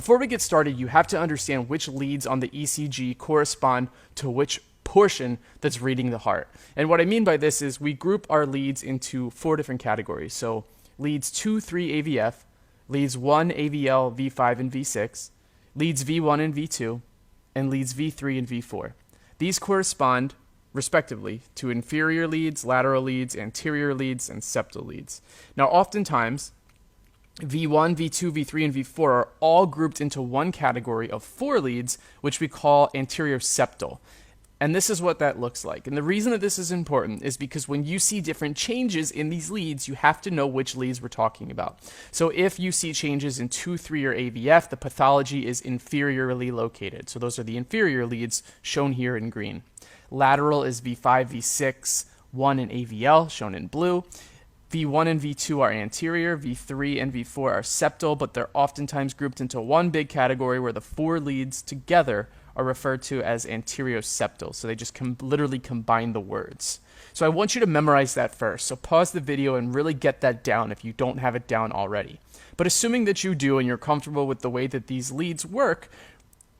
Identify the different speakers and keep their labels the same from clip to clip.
Speaker 1: Before we get started, you have to understand which leads on the ECG correspond to which portion that's reading the heart. And what I mean by this is we group our leads into 4 different categories. So leads 2, 3 AVF, leads 1 AVL, V5, and V6, leads V1 and V2, and leads V3 and V4. These correspond respectively to inferior leads, lateral leads, anterior leads, and septal leads. Now, oftentimes, V1, V2, V3, and V4 are all grouped into one category of 4 leads, which we call anterior septal. And this is what that looks like. And the reason that this is important is because when you see different changes in these leads, you have to know which leads we're talking about. So if you see changes in 2, 3, or AVF, the pathology is inferiorly located. So those are the inferior leads shown here in green. Lateral is V5, V6, 1 and AVL shown in blue. V1 and V2 are anterior, V3 and V4 are septal, but they're oftentimes grouped into one big category where the 4 leads together are referred to as anterioseptal. So they just literally combine the words. So I want you to memorize that first. So pause the video and really get that down if you don't have it down already. But assuming that you do and you're comfortable with the way that these leads work,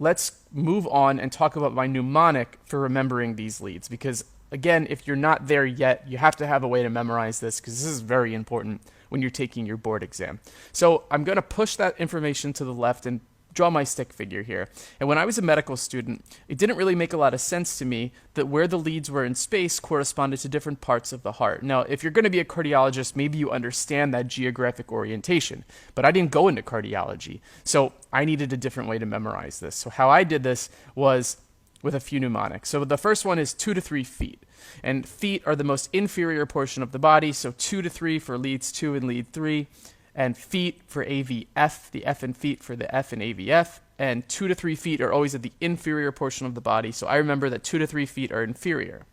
Speaker 1: let's move on and talk about my mnemonic for remembering these leads. Because again, if you're not there yet, you have to have a way to memorize this because this is very important when you're taking your board exam. So I'm going to push that information to the left and draw my stick figure here. And when I was a medical student, it didn't really make a lot of sense to me that where the leads were in space corresponded to different parts of the heart. Now, if you're going to be a cardiologist, maybe you understand that geographic orientation, but I didn't go into cardiology. So I needed a different way to memorize this. So how I did this was with a few mnemonics. So the first one is 2 to 3 feet. And feet are the most inferior portion of the body, so 2 to 3 for leads 2 and lead 3. And feet for AVF, the F in feet for the F in AVF, and 2 to 3 feet are always at the inferior portion of the body, so I remember that 2 to 3 feet are inferior.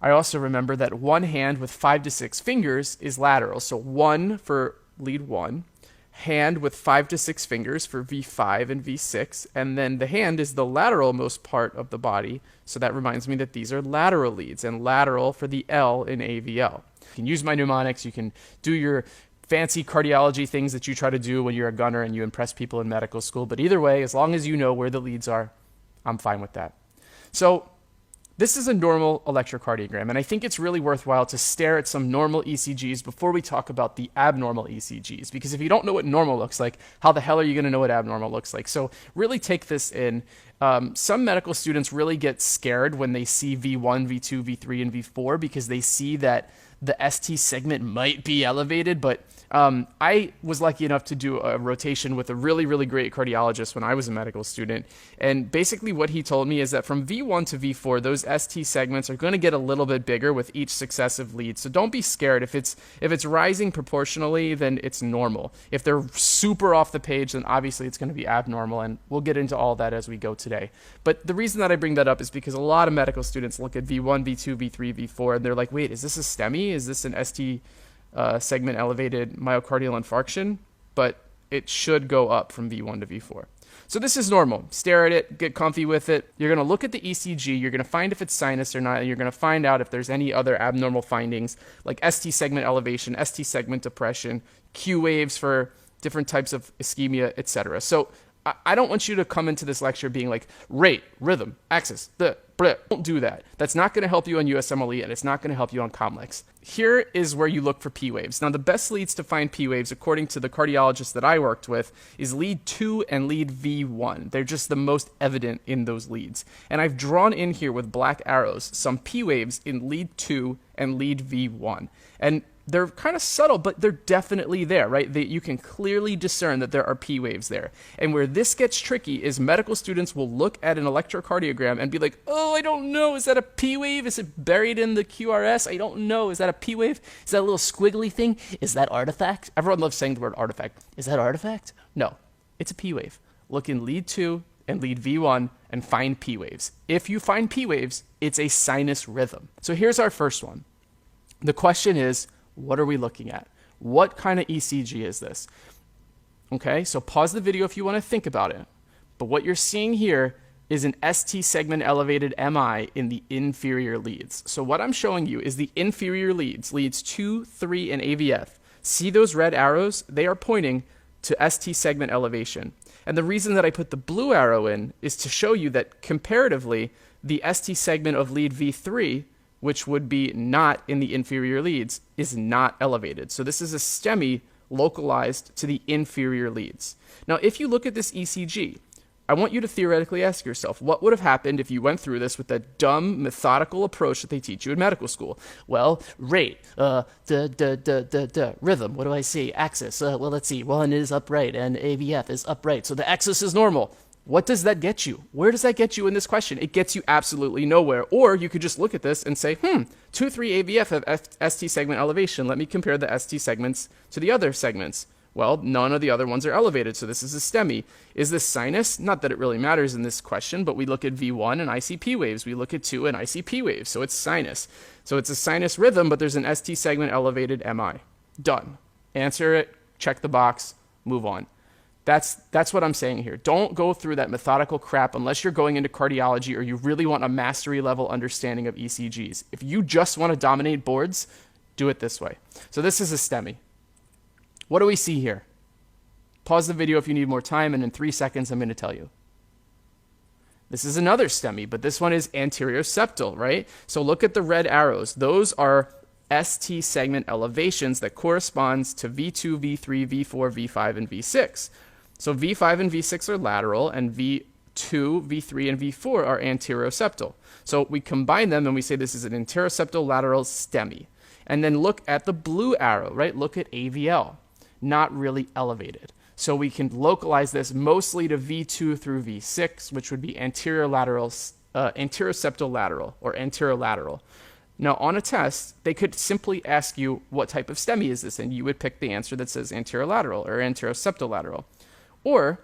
Speaker 1: I also remember that one hand with 5 to 6 fingers is lateral, so 1 for lead 1, hand with 5 to 6 fingers for V5 and V6, and then the hand is the lateral most part of the body, so that reminds me that these are lateral leads, and lateral for the L in AVL. You can use my mnemonics, you can do your fancy cardiology things that you try to do when you're a gunner and you impress people in medical school. But either way, as long as you know where the leads are, I'm fine with that. So this is a normal electrocardiogram, and I think it's really worthwhile to stare at some normal ECGs before we talk about the abnormal ECGs, because if you don't know what normal looks like, how the hell are you going to know what abnormal looks like? So really take this in. Some medical students really get scared when they see V1, V2, V3, and V4 because they see that the ST segment might be elevated, but I was lucky enough to do a rotation with a really, really great cardiologist when I was a medical student. And basically what he told me is that from V1 to V4, those ST segments are going to get a little bit bigger with each successive lead. So don't be scared. If it's rising proportionally, then it's normal. If they're super off the page, then obviously it's going to be abnormal. And we'll get into all that as we go today. But the reason that I bring that up is because a lot of medical students look at V1, V2, V3, V4, and they're like, wait, is this a STEMI? Is this an ST segment elevated myocardial infarction? But it should go up from V1 to V4. So this is normal. Stare at it, get comfy with it. You're going to look at the ECG. You're going to find if it's sinus or not, and you're going to find out if there's any other abnormal findings like ST segment elevation, ST segment depression, Q waves for different types of ischemia, etc. So I don't want you to come into this lecture being like, rate, rhythm, axis, don't do that. That's not going to help you on USMLE, and it's not going to help you on COMLEX. Here is where you look for P waves. Now, the best leads to find P waves, according to the cardiologist that I worked with, is lead 2 and lead V1. They're just the most evident in those leads. And I've drawn in here with black arrows some P waves in lead 2 and lead V1. And they're kind of subtle, but they're definitely there, right? You can clearly discern that there are P waves there. And where this gets tricky is medical students will look at an electrocardiogram and be like, oh, I don't know. Is that a P wave? Is it buried in the QRS? I don't know. Is that a P wave? Is that a little squiggly thing? Is that artifact? Everyone loves saying the word artifact. Is that artifact? No, it's a P wave. Look in lead 2 and lead V1 and find P waves. If you find P waves, it's a sinus rhythm. So here's our first one. The question is, what are we looking at? What kind of ECG is this? Okay, so pause the video if you want to think about it. But what you're seeing here is an ST segment elevated MI in the inferior leads. So what I'm showing you is the inferior leads, leads 2, 3, and AVF. See those red arrows? They are pointing to ST segment elevation. And the reason that I put the blue arrow in is to show you that comparatively, the ST segment of lead V3, which would be not in the inferior leads, is not elevated. So this is a STEMI localized to the inferior leads. Now, if you look at this ECG, I want you to theoretically ask yourself, what would have happened if you went through this with that dumb, methodical approach that they teach you in medical school? Well, rate, rhythm, what do I see? Axis, well, let's see, 1 is upright and AVF is upright, so the axis is normal. What does that get you? Where does that get you in this question? It gets you absolutely nowhere. Or you could just look at this and say, 2-3 AVF have ST segment elevation. Let me compare the ST segments to the other segments. Well, none of the other ones are elevated, so this is a STEMI. Is this sinus? Not that it really matters in this question, but we look at V1 and ICP waves. We look at 2 and ICP waves, so it's sinus. So it's a sinus rhythm, but there's an ST segment elevated MI. Done. Answer it, check the box, move on. That's what I'm saying here. Don't go through that methodical crap unless you're going into cardiology or you really want a mastery level understanding of ECGs. If you just want to dominate boards, do it this way. So this is a STEMI. What do we see here? Pause the video if you need more time, and in 3 seconds I'm going to tell you. This is another STEMI, but this one is anterior septal, right? So look at the red arrows. Those are ST segment elevations that corresponds to V2, V3, V4, V5, and V6. So V5 and V6 are lateral, and V2, V3, and V4 are anteroseptal. So we combine them and we say this is an anteroseptal lateral STEMI. And then look at the blue arrow, right? Look at AVL, not really elevated. So we can localize this mostly to V2 through V6, which would be anteroseptal lateral or anterolateral. Now, on a test, they could simply ask you what type of STEMI is this, and you would pick the answer that says anterolateral or anteroseptal lateral. Or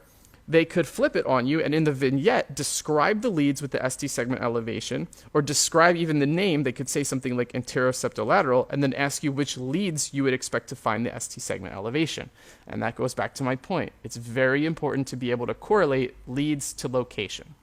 Speaker 1: they could flip it on you and in the vignette describe the leads with the ST segment elevation, or describe even the name. They could say something like anteroseptal lateral and then ask you which leads you would expect to find the ST segment elevation. And that goes back to my point. It's very important to be able to correlate leads to location.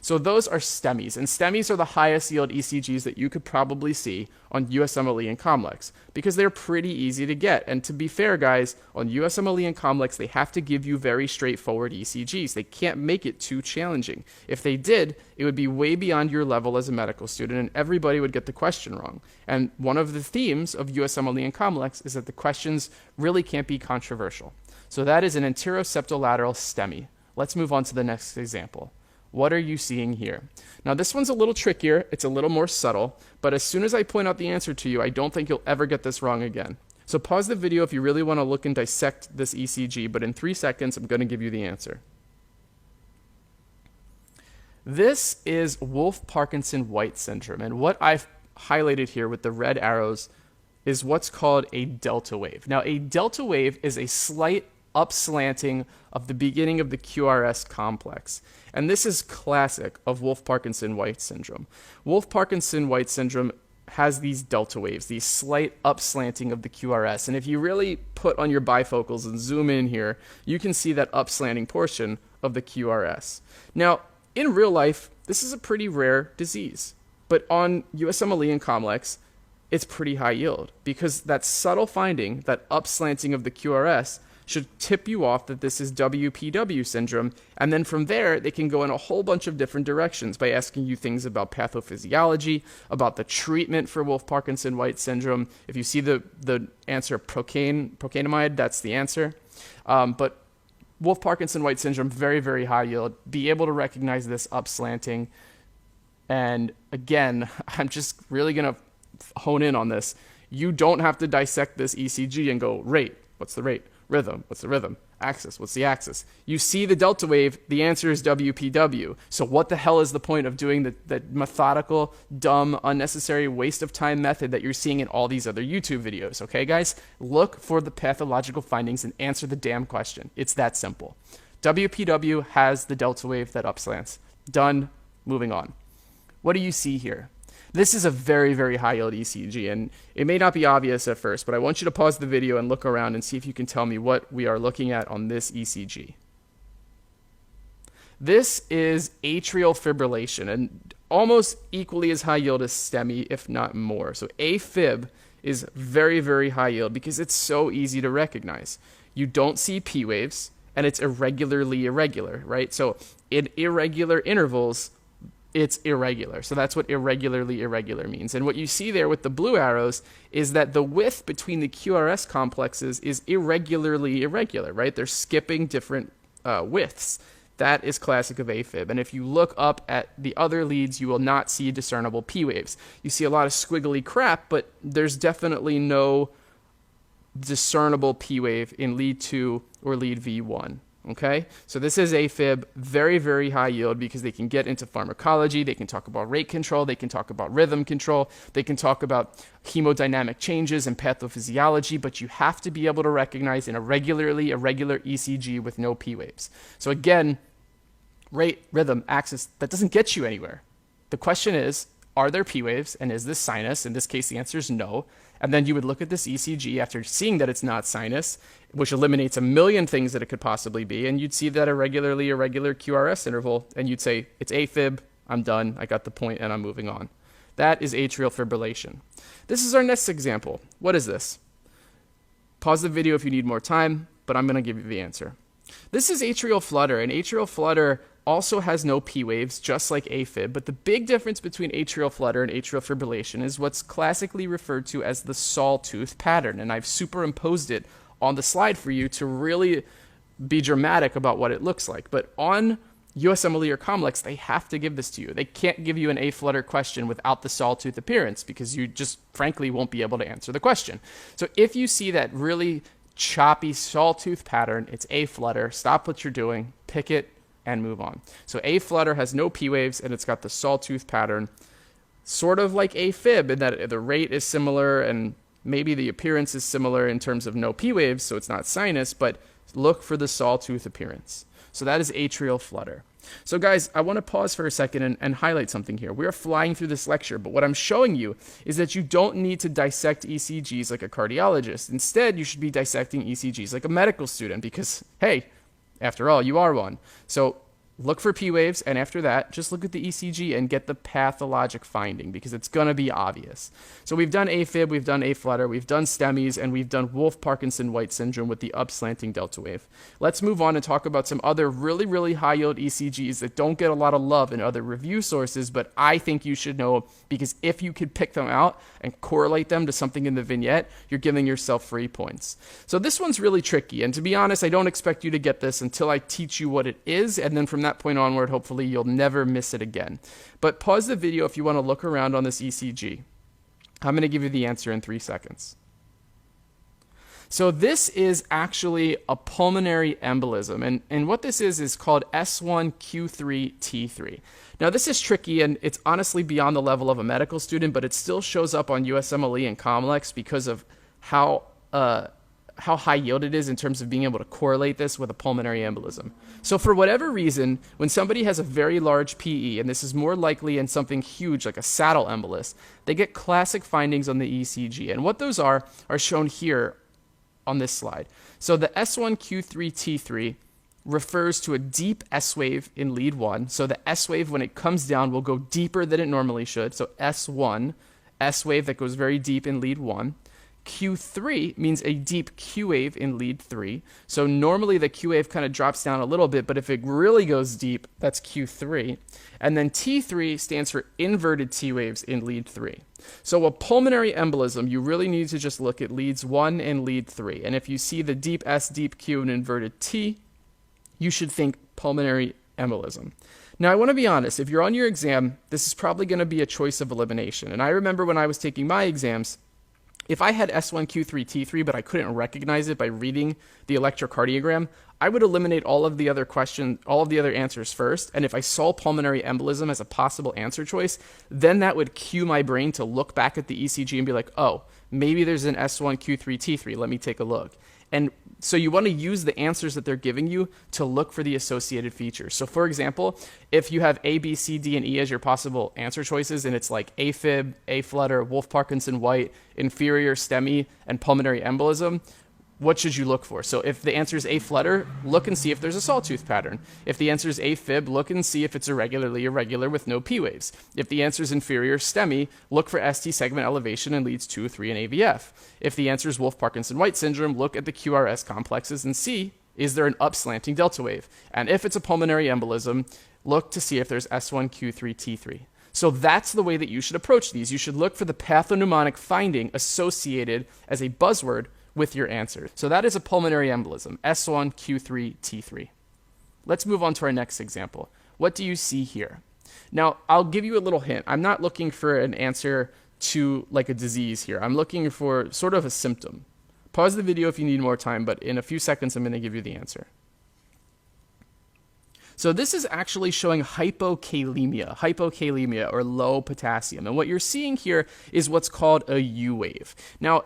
Speaker 1: So those are STEMIs, and STEMIs are the highest yield ECGs that you could probably see on USMLE and Comlex because they're pretty easy to get. And to be fair, guys, on USMLE and Comlex, they have to give you very straightforward ECGs. They can't make it too challenging. If they did, it would be way beyond your level as a medical student, and everybody would get the question wrong. And one of the themes of USMLE and Comlex is that the questions really can't be controversial. So that is an anteroseptal lateral STEMI. Let's move on to the next example. What are you seeing here? Now, this one's a little trickier. It's a little more subtle, but as soon as I point out the answer to you, I don't think you'll ever get this wrong again. So pause the video if you really want to look and dissect this ECG, but in 3 seconds, I'm going to give you the answer. This is Wolff-Parkinson-White syndrome, and what I've highlighted here with the red arrows is what's called a delta wave. Now, a delta wave is a slight upslanting of the beginning of the QRS complex. And this is classic of Wolff-Parkinson-White syndrome. Wolff-Parkinson-White syndrome has these delta waves, these slight upslanting of the QRS. And if you really put on your bifocals and zoom in here, you can see that upslanting portion of the QRS. Now, in real life, this is a pretty rare disease. But on USMLE and Comlex, it's pretty high yield because that subtle finding, that upslanting of the QRS, should tip you off that this is WPW syndrome, and then from there they can go in a whole bunch of different directions by asking you things about pathophysiology, about the treatment for Wolff-Parkinson-White syndrome. If you see the answer procainamide, that's the answer. But Wolff-Parkinson-White syndrome, very, very high yield. Be able to recognize this upslanting. And again, I'm just really going to hone in on this. You don't have to dissect this ECG and go, rate, what's the rate? Rhythm, what's the rhythm? Axis, what's the axis? You see the delta wave, the answer is WPW. So what the hell is the point of doing the methodical, dumb, unnecessary waste of time method that you're seeing in all these other YouTube videos, okay, guys? Look for the pathological findings and answer the damn question. It's that simple. WPW has the delta wave that upslants. Done, moving on. What do you see here? This is a very, very high yield ECG, and it may not be obvious at first, but I want you to pause the video and look around and see if you can tell me what we are looking at on this ECG. This is atrial fibrillation, and almost equally as high yield as STEMI, if not more. So AFib is very, very high yield because it's so easy to recognize. You don't see P waves, and it's irregularly irregular, right? So in irregular intervals, it's irregular. So that's what irregularly irregular means. And what you see there with the blue arrows is that the width between the QRS complexes is irregularly irregular, right? They're skipping different widths. That is classic of AFib. And if you look up at the other leads, you will not see discernible P waves. You see a lot of squiggly crap, but there's definitely no discernible P wave in lead 2 or lead V1. Okay, so this is AFib, very, very high yield because they can get into pharmacology, they can talk about rate control, they can talk about rhythm control, they can talk about hemodynamic changes and pathophysiology, but you have to be able to recognize an irregular ECG with no P waves. So again, rate, rhythm, axis, that doesn't get you anywhere. The question is, are there P waves and is this sinus? In this case, the answer is no. And then you would look at this ECG after seeing that it's not sinus, which eliminates a million things that it could possibly be, and you'd see that irregular QRS interval, and you'd say, it's AFib, I'm done, I got the point, and I'm moving on. That is atrial fibrillation. This is our next example. What is this? Pause the video if you need more time, but I'm going to give you the answer. This is atrial flutter, and atrial flutter also has no P waves, just like AFib, but the big difference between atrial flutter and atrial fibrillation is what's classically referred to as the sawtooth pattern, and I've superimposed it on the slide for you to really be dramatic about what it looks like. But on USMLE or COMLEX, they have to give this to you. They can't give you an A-flutter question without the sawtooth appearance because you just frankly won't be able to answer the question. So if you see that really choppy sawtooth pattern, it's A-flutter. Stop what you're doing, pick it, and move on. So A-flutter has no P waves and it's got the sawtooth pattern, sort of like AFib in that the rate is similar and maybe the appearance is similar in terms of no P waves, so it's not sinus, but look for the sawtooth appearance. So that is atrial flutter. So guys, I want to pause for a second and highlight something here. We are flying through this lecture, but what I'm showing you is that you don't need to dissect ECGs like a cardiologist. Instead, you should be dissecting ECGs like a medical student because, hey, after all, you are one. So look for P waves, and after that, just look at the ECG and get the pathologic finding because it's going to be obvious. So we've done AFib, we've done A-flutter, we've done STEMIs, and we've done Wolff-Parkinson-White syndrome with the up-slanting delta wave. Let's move on and talk about some other really, really high-yield ECGs that don't get a lot of love in other review sources, but I think you should know because if you could pick them out and correlate them to something in the vignette, you're giving yourself free points. So this one's really tricky, and to be honest, I don't expect you to get this until I teach you what it is, and then from that point onward, hopefully you'll never miss it again. But pause the video if you want to look around on this ECG. I'm going to give you the answer in 3 seconds. So this is actually a pulmonary embolism, and what this is called S1Q3T3. Now this is tricky, and it's honestly beyond the level of a medical student, but it still shows up on USMLE and COMLEX because of how high yield it is in terms of being able to correlate this with a pulmonary embolism. So for whatever reason, when somebody has a very large PE, and this is more likely in something huge like a saddle embolus, they get classic findings on the ECG. And what those are shown here on this slide. So the S1Q3T3 refers to a deep S wave in lead 1. So the S wave, when it comes down, will go deeper than it normally should. So S1, S wave that goes very deep in lead 1. Q3 means a deep Q wave in lead 3. So normally the Q wave kind of drops down a little bit, but if it really goes deep, that's Q3. And then T3 stands for inverted T waves in lead 3. So a pulmonary embolism, you really need to just look at leads 1 and lead 3. And if you see the deep S, deep Q, and inverted T, you should think pulmonary embolism. Now, I want to be honest. If you're on your exam, this is probably going to be a choice of elimination. And I remember when I was taking my exams, if I had S1Q3T3, but I couldn't recognize it by reading the electrocardiogram, I would eliminate all of the other answers first. And if I saw pulmonary embolism as a possible answer choice, then that would cue my brain to look back at the ECG and be like, oh, maybe there's an S1Q3T3. Let me take a look. And so you want to use the answers that they're giving you to look for the associated features. So for example, if you have A, B, C, D, and E as your possible answer choices, and it's like AFib, A-flutter, Wolff-Parkinson-White, inferior STEMI, and pulmonary embolism, what should you look for? So if the answer is A-flutter, look and see if there's a sawtooth pattern. If the answer is A-fib, look and see if it's irregularly irregular with no P waves. If the answer is inferior STEMI, look for ST segment elevation in leads 2, 3, and AVF. If the answer is Wolff-Parkinson-White syndrome, look at the QRS complexes and see Is there an upslanting delta wave? And if it's a pulmonary embolism, look to see if there's S1Q3T3. So that's the way that you should approach these. You should look for the pathognomonic finding associated as a buzzword with your answer. So that is a pulmonary embolism, S1Q3T3. Let's move on to our next example. What do you see here? Now, I'll give you a little hint. I'm not looking for an answer to like a disease here. I'm looking for sort of a symptom. Pause the video if you need more time, but in a few seconds, I'm going to give you the answer. So this is actually showing hypokalemia or low potassium. And what you're seeing here is what's called a U wave. Now,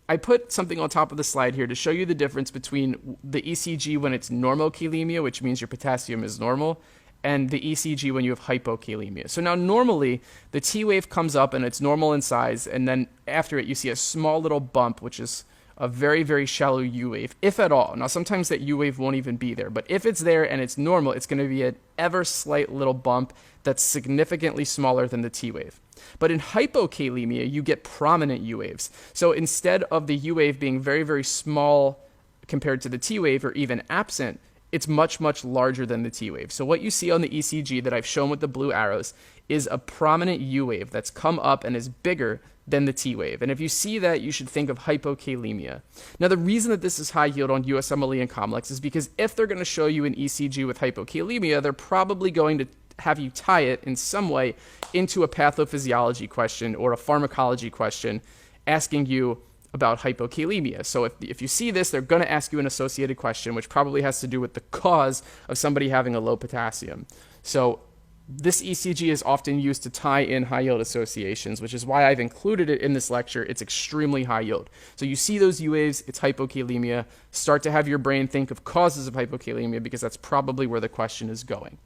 Speaker 1: I put something on top of the slide here to show you the difference between the ECG when it's normokalemia, which means your potassium is normal, and the ECG when you have hypokalemia. So now normally the T wave comes up and it's normal in size, and then after it you see a small little bump, which is a very, very shallow U wave, if at all. Now sometimes that U wave won't even be there, but if it's there and it's normal, it's going to be an ever slight little bump that's significantly smaller than the T wave. But in hypokalemia, you get prominent U waves. So instead of the U wave being very, very small compared to the T wave or even absent, it's much, much larger than the T wave. So what you see on the ECG that I've shown with the blue arrows is a prominent U wave that's come up and is bigger than the T wave. And if you see that, you should think of hypokalemia. Now, the reason that this is high yield on USMLE and COMLEX is because if they're going to show you an ECG with hypokalemia, they're probably going to have you tie it in some way into a pathophysiology question or a pharmacology question asking you about hypokalemia. So if you see this, they're going to ask you an associated question, which probably has to do with the cause of somebody having a low potassium. So this ECG is often used to tie in high yield associations, which is why I've included it in this lecture. It's extremely high yield. So you see those U waves, it's hypokalemia. Start to have your brain think of causes of hypokalemia because that's probably where the question is going.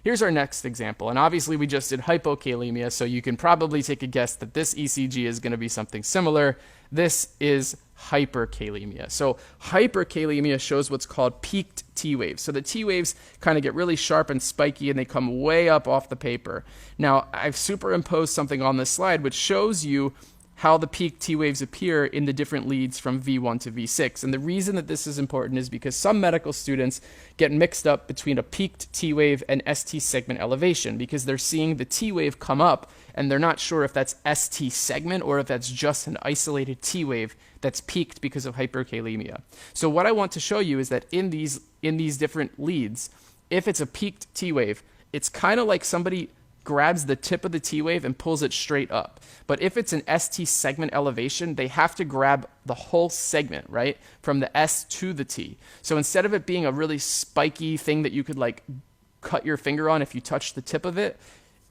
Speaker 1: Here's our next example, and obviously we just did hypokalemia, so you can probably take a guess that this ECG is going to be something similar. This is hyperkalemia. So hyperkalemia shows what's called peaked T waves. So the T waves kind of get really sharp and spiky and they come way up off the paper. Now, I've superimposed something on this slide which shows you how the peak T waves appear in the different leads from V1 to V6. And the reason that this is important is because some medical students get mixed up between a peaked T wave and ST segment elevation because they're seeing the T wave come up and they're not sure if that's ST segment or if that's just an isolated T wave that's peaked because of hyperkalemia. So what I want to show you is that in these different leads, if it's a peaked T wave, it's kind of like somebody grabs the tip of the T wave and pulls it straight up. But if it's an ST segment elevation, they have to grab the whole segment, right? From the S to the T. So instead of it being a really spiky thing that you could like cut your finger on if you touch the tip of it,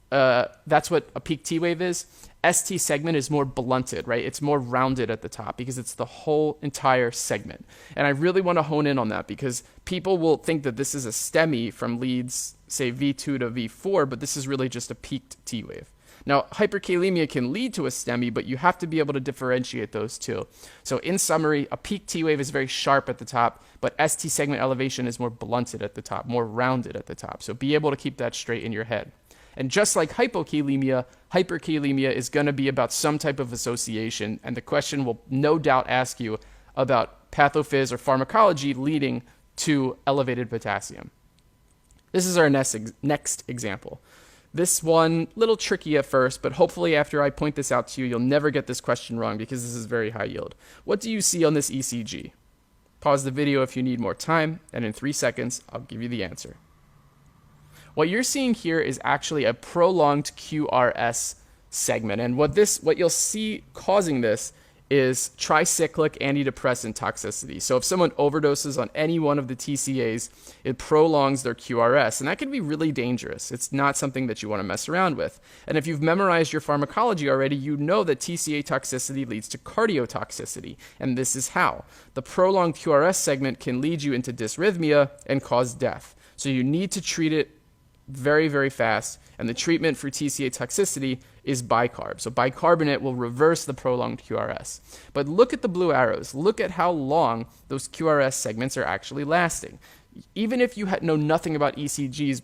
Speaker 1: that's what a peak T wave is. ST segment is more blunted, right? It's more rounded at the top because it's the whole entire segment. And I really want to hone in on that because people will think that this is a STEMI from leads, say V2 to V4, but this is really just a peaked T wave. Now, hyperkalemia can lead to a STEMI, but you have to be able to differentiate those two. So in summary, a peak T wave is very sharp at the top, but ST segment elevation is more blunted at the top, more rounded at the top. So be able to keep that straight in your head. And just like hypokalemia, hyperkalemia is going to be about some type of association, and the question will no doubt ask you about pathophys or pharmacology leading to elevated potassium. This is our next example. This one, a little tricky at first, but hopefully after I point this out to you, you'll never get this question wrong because this is very high yield. What do you see on this ECG? Pause the video if you need more time, and in 3 seconds, I'll give you the answer. What you're seeing here is actually a prolonged QRS segment. And what you'll see causing this is tricyclic antidepressant toxicity. So if someone overdoses on any one of the TCAs, it prolongs their QRS. And that can be really dangerous. It's not something that you want to mess around with. And if you've memorized your pharmacology already, you know that TCA toxicity leads to cardiotoxicity. And this is how. The prolonged QRS segment can lead you into dysrhythmia and cause death. So you need to treat it very, very fast, and the treatment for TCA toxicity is bicarb. So bicarbonate will reverse the prolonged QRS. But look at the blue arrows. Look at how long those QRS segments are actually lasting. Even if you know nothing about ECGs,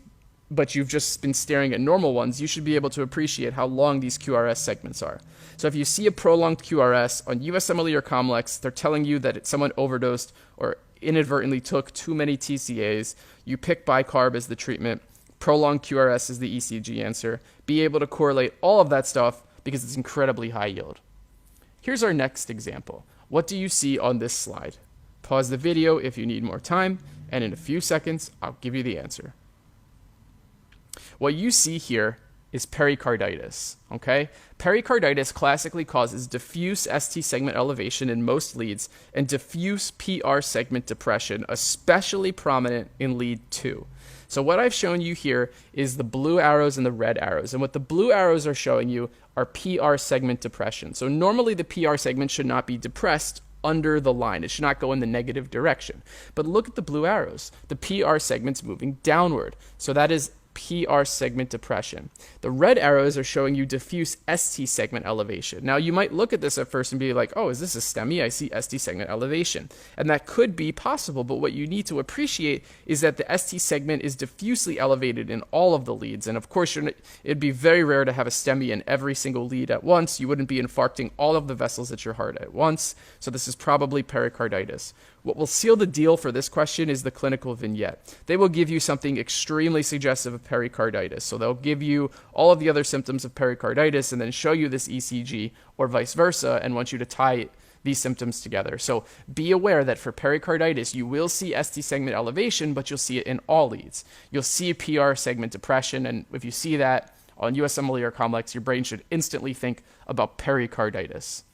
Speaker 1: but you've just been staring at normal ones, you should be able to appreciate how long these QRS segments are. So if you see a prolonged QRS on USMLE or COMLEX, they're telling you that someone overdosed or inadvertently took too many TCAs, you pick bicarb as the treatment, prolonged QRS is the ECG answer, be able to correlate all of that stuff because it's incredibly high yield. Here's our next example. What do you see on this slide? Pause the video if you need more time, and in a few seconds, I'll give you the answer. What you see here is pericarditis, okay? Pericarditis classically causes diffuse ST segment elevation in most leads and diffuse PR segment depression, especially prominent in lead 2. So what I've shown you here is the blue arrows and the red arrows. And what the blue arrows are showing you are PR segment depression. So normally the PR segment should not be depressed under the line. It should not go in the negative direction. But look at the blue arrows. The PR segment's moving downward. So that is PR segment depression. The red arrows are showing you diffuse ST segment elevation. Now you might look at this at first and be like, oh, is this a STEMI? I see ST segment elevation. And that could be possible, but what you need to appreciate is that the ST segment is diffusely elevated in all of the leads. And of course, it'd be very rare to have a STEMI in every single lead at once. You wouldn't be infarcting all of the vessels at your heart at once. So this is probably pericarditis. What will seal the deal for this question is the clinical vignette. They will give you something extremely suggestive of pericarditis. So they'll give you all of the other symptoms of pericarditis and then show you this ECG or vice versa and want you to tie these symptoms together. So be aware that for pericarditis, you will see ST segment elevation, but you'll see it in all leads. You'll see PR segment depression, and if you see that on USMLE or COMLEX, your brain should instantly think about pericarditis.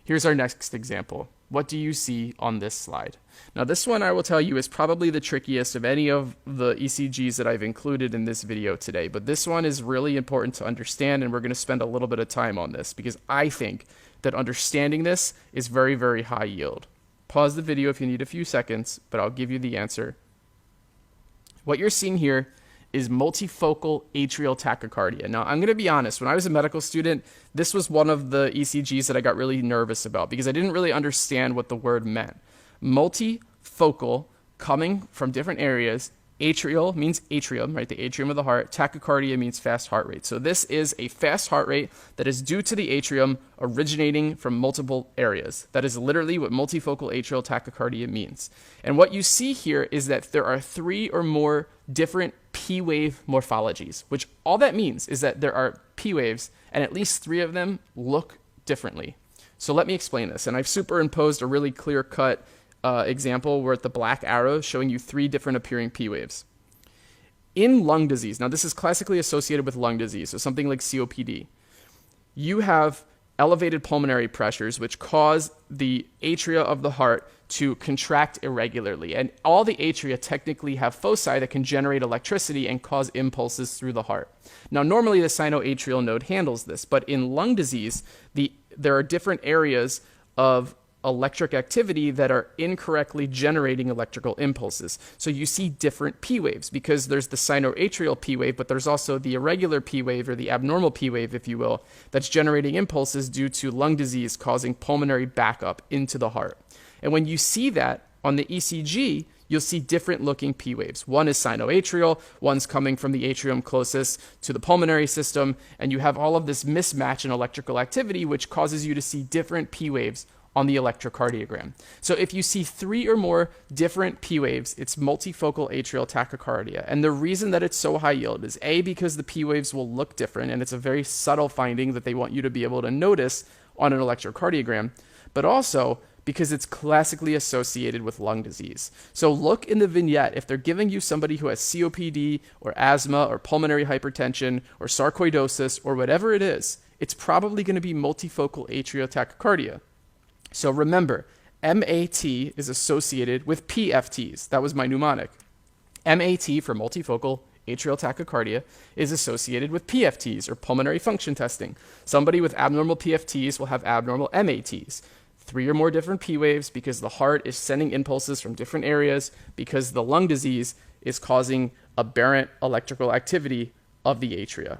Speaker 1: Here's our next example. What do you see on this slide? Now this one I will tell you is probably the trickiest of any of the ECGs that I've included in this video today, but this one is really important to understand, and we're going to spend a little bit of time on this because I think that understanding this is very, very high yield. Pause the video if you need a few seconds, but I'll give you the answer. What you're seeing here is multifocal atrial tachycardia. Now, I'm going to be honest. When I was a medical student, this was one of the ECGs that I got really nervous about because I didn't really understand what the word meant. Multifocal, coming from different areas. Atrial means atrium, right? The atrium of the heart. Tachycardia means fast heart rate. So this is a fast heart rate that is due to the atrium originating from multiple areas. That is literally what multifocal atrial tachycardia means. And what you see here is that there are 3 or more different P wave morphologies, which all that means is that there are P waves and at least 3 of them look differently. So let me explain this. And I've superimposed a really clear-cut example where the black arrow showing you 3 different appearing P waves. In lung disease, now this is classically associated with lung disease, so something like COPD, you have elevated pulmonary pressures which cause the atria of the heart to contract irregularly. And all the atria technically have foci that can generate electricity and cause impulses through the heart. Now, normally the sinoatrial node handles this, but in lung disease, there are different areas of electric activity that are incorrectly generating electrical impulses. So you see different P waves because there's the sinoatrial P wave, but there's also the irregular P wave or the abnormal P wave, if you will, that's generating impulses due to lung disease causing pulmonary backup into the heart. And when you see that on the ECG, you'll see different looking P waves. One is sinoatrial, one's coming from the atrium closest to the pulmonary system, and you have all of this mismatch in electrical activity, which causes you to see different P waves on the electrocardiogram. So if you see 3 or more different P waves, it's multifocal atrial tachycardia. And the reason that it's so high yield is A, because the P waves will look different, and it's a very subtle finding that they want you to be able to notice on an electrocardiogram, but also because it's classically associated with lung disease. So look in the vignette. If they're giving you somebody who has COPD or asthma or pulmonary hypertension or sarcoidosis or whatever it is, it's probably going to be multifocal atrial tachycardia. So remember, MAT is associated with PFTs. That was my mnemonic. MAT for multifocal atrial tachycardia is associated with PFTs or pulmonary function testing. Somebody with abnormal PFTs will have abnormal MATs. 3 or more different P waves because the heart is sending impulses from different areas because the lung disease is causing aberrant electrical activity of the atria.